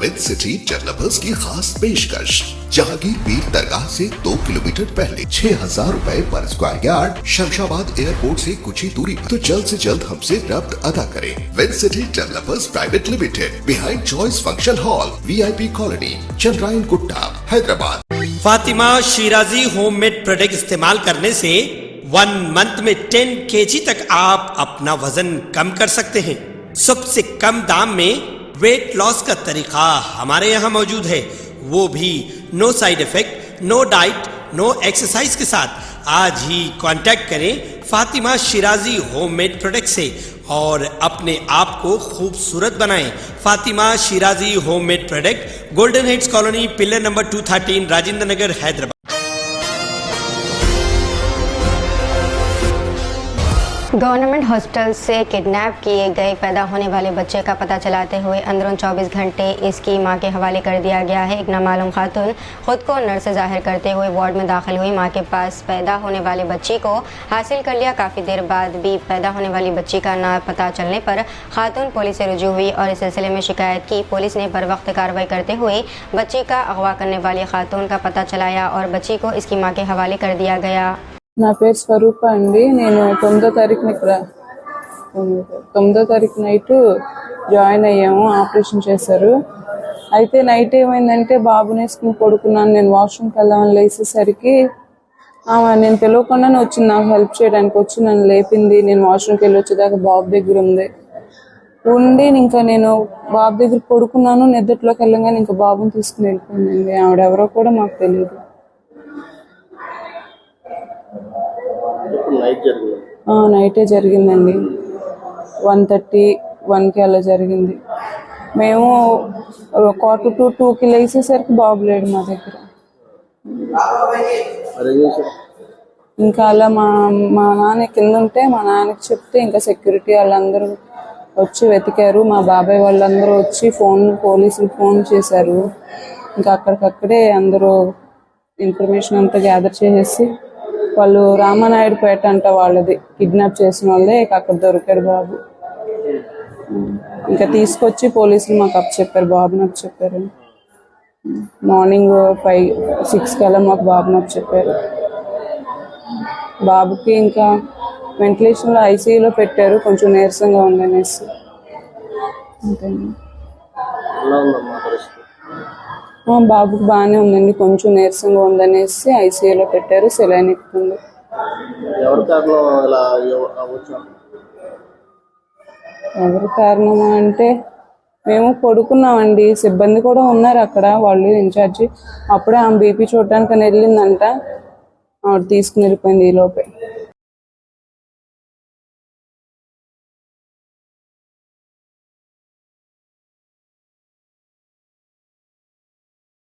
With city developers की खास पेशकश। जहांगीर पीर दरगाह से 2 किलोमीटर पहले 6,000 रुपए पर स्क्वायर यार्ड, शमशाबाद एयरपोर्ट से कुछ ही दूरी पर। तो जल्द से जल्द हमसे रब्त अदा करें। With city developers private limited, behind choice function hall, VIP colony, Chandrayan Gutta, Hyderabad. Fatima Shirazi homemade product इस्तेमाल करने से 1 मंथ में 10 kg तक आप अपना वजन कम कर सकते हैं। सबसे कम दाम में वेट लॉस का तरीका हमारे यहाँ मौजूद है, वो भी no side effect, no diet, no exercise के साथ। आज ही कांटेक्ट करें फातिमा शिराजी होममेड प्रोडक्ट से और अपने आप को खूबसूरत बनाएं। Fatima Shirazi homemade product, golden heads colony, pillar number 213, Rajendra Nagar, Hyderabad. Government hospital से किडनैप किए गए पैदा होने वाले बच्चे का पता चलाते हुए अंदरून 24 घंटे इसकी मां के हवाले कर दिया गया है। एक नामालूम खातून खुद को नर्स जाहिर करते हुए वार्ड में दाखिल हुई। मां के पास पैदा होने वाली बच्ची को हासिल कर लिया। काफ़ी देर बाद भी पैदा होने वाली बच्ची का ना पता चलने पर खातून पुलिस से रुजू हुई और इस सिलसिले में शिकायत की। पुलिस ने बर वक्त कार्रवाई करते हुए बच्ची का अगवा करने वाली खातून का पता चलाया और बच्ची को इसकी मां के हवाले कर दिया गया। నా పేరు స్వరూప అండి। నేను 9వ తారీఖున ఇక్కడ 9వ తారీఖు నైట్ జాయిన్ అయ్యాము, ఆపరేషన్ చేశారు। అయితే నైట్ ఏమైందంటే బాబుని వేసుకుని పడుకున్నాను, నేను వాష్రూమ్కి వెళ్దామని లేచేసరికి నేను పిలవకుండానే వచ్చింది, నాకు హెల్ప్ చేయడానికి వచ్చి నన్ను లేపింది। నేను వాష్రూమ్కి వెళ్ళి వచ్చేదాకా బాబు దగ్గర ఉండి ఇంకా నేను బాబు దగ్గర పడుకున్నాను। నిద్రలోకి వెళ్ళగానే ఇంకా బాబుని తీసుకుని వెళ్ళిపోయిందండి। ఆవిడెవరో కూడా మాకు తెలియదు। నైటే జరిగిందండి, 1:30-1కి అలా జరిగింది। మేము 1:45-2కి లేచేసరికి బాబు లేడు మా దగ్గర। ఇంకా అలా మా నాన్న కింద ఉంటే మా నాన్నకి చెప్తే ఇంకా సెక్యూరిటీ వాళ్ళందరూ వచ్చి వెతికారు। మా బాబాయ్ వాళ్ళందరూ వచ్చి పోలీసులు ఫోన్ చేశారు। ఇంకా అక్కడికక్కడే అందరూ ఇన్ఫర్మేషన్ అంతా గ్యాదర్ చేసేసి వాళ్ళు రామానాయుడుపేట అంట వాళ్ళది కిడ్నాప్ చేసిన వాళ్ళే, అక్కడ దొరికాడు బాబు। ఇంకా తీసుకొచ్చి పోలీసులు మాకు అప్పచెప్పారు, బాబుని అప్పచెప్పారు। మార్నింగ్ 5-6 కల్లా మాకు బాబుని అప్పచెప్పారు। బాబుకి ఇంకా వెంటిలేషన్లో ICUలో పెట్టారు, కొంచెం నీరసంగా ఉందనేసి। అంతేండి, బాబుకి బాగానే ఉందండి, కొంచెం నీరసంగా ఉందనేసి ICUలో పెట్టారు, సెలైన్ ఎక్కుతుంది। ఎవరు కారణమా అంటే మేము పడుకున్నామండి, సిబ్బంది కూడా ఉన్నారు అక్కడ, వాళ్ళు ఇన్ఛార్జి। అప్పుడే ఆమె BP చూడటానికి వెళ్ళిందంట, ఆవిడ తీసుకుని వెళ్ళిపోయింది ఈ లోపే।